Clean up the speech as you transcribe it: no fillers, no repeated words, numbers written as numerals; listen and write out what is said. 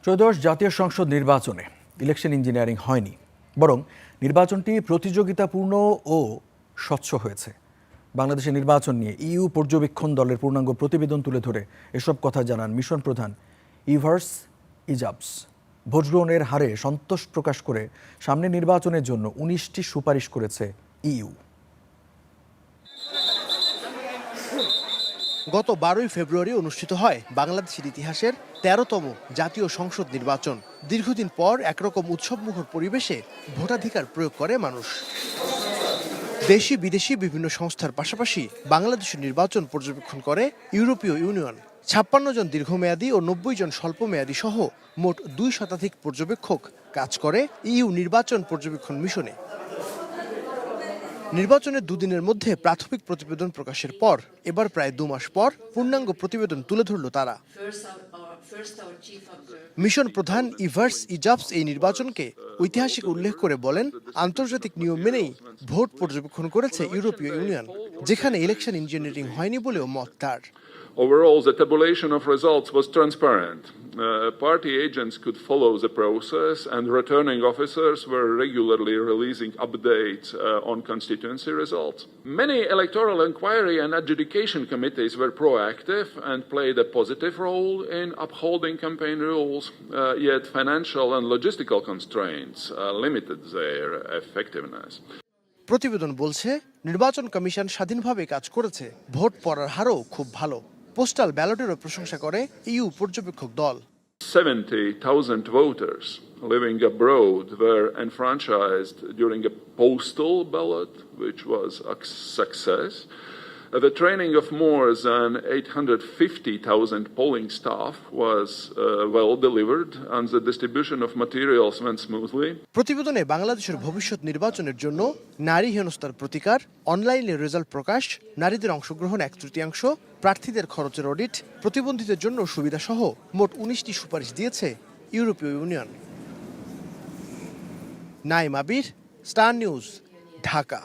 ত্রয়োদশ জাতীয় সংসদ নির্বাচনে ইলেকশন ইঞ্জিনিয়ারিং হয়নি, বরং নির্বাচনটি প্রতিযোগিতাপূর্ণ ও স্বচ্ছ হয়েছে। বাংলাদেশের নির্বাচন নিয়ে ইইউ পর্যবেক্ষণ দলের পূর্ণাঙ্গ প্রতিবেদন তুলে ধরে এসব কথা জানান মিশন প্রধান ইভার্স ইজাবস। ভোট গ্রহণের হারে সন্তোষ প্রকাশ করে সামনে নির্বাচনের জন্য ১৯টি সুপারিশ করেছে ইইউ। গত ১২ই ফেব্রুয়ারি অনুষ্ঠিত হয় বাংলাদেশের ইতিহাসের ১৩তম জাতীয় সংসদ নির্বাচন। দীর্ঘদিন পর একরকম উৎসবমুখর পরিবেশে ভোটাধিকার প্রয়োগ করে মানুষ। দেশি বিদেশি বিভিন্ন সংস্থার পাশাপাশি বাংলাদেশের নির্বাচন পর্যবেক্ষণ করে ইউরোপীয় ইউনিয়ন। ৫৬ জন দীর্ঘমেয়াদী ও ৯০ জন স্বল্পমেয়াদী সহ মোট ২ শতাধিক পর্যবেক্ষক কাজ করে ইইউ নির্বাচন পর্যবেক্ষণ মিশনে। নির্বাচনের দুদিনের মধ্যে প্রাথমিক প্রতিবেদন প্রকাশের পর এবার প্রায় ২ মাস পর পূর্ণাঙ্গ প্রতিবেদন তুলে ধরল তারা। মিশন প্রধান ইভার্স ইজাবস এই নির্বাচনকে ঐতিহাসিক উল্লেখ করে বলেন, আন্তর্জাতিক নিয়ম মেনেই ভোট পর্যবেক্ষণ করেছে ইউরোপীয় ইউনিয়ন, যেখানে ইলেকশন ইঞ্জিনিয়ারিং হয়নি বলেও মত তার। Overall, the tabulation of results was transparent. Party agents could follow the process, and returning officers were regularly releasing updates on constituency results. Many electoral inquiry and adjudication committees were proactive and played a positive role in upholding campaign rules, yet financial and logistical constraints limited their effectiveness. প্রতিবেদন বলছে, নির্বাচন commission স্বাধীনভাবে কাজ করেছে, vote পড়ার হারও খুব ভালো। পোস্টাল ব্যালটেরও প্রশংসা করে ইইউ পর্যবেক্ষক দল। 70,000 voters living abroad were enfranchised during a postal ballot, which was a success. The training of more than 850,000 polling staff was well delivered, and the distribution of materials went smoothly. প্রতিবেদনে বাংলাদেশের ভবিষ্যৎ নির্বাচনের জন্য নারী হেনস্থার প্রতিকার, অনলাইনে রেজাল্ট প্রকাশ, নারীদের অংশগ্রহণ ১/৩, প্রার্থীদের খরচের অডিট, প্রতিবন্ধীদের জন্য সুবিধা সহ মোট ১৯টি সুপারিশ দিয়েছে ইউরোপীয় ইউনিয়ন। নাইম আবির, স্টার নিউজ, ঢাকা।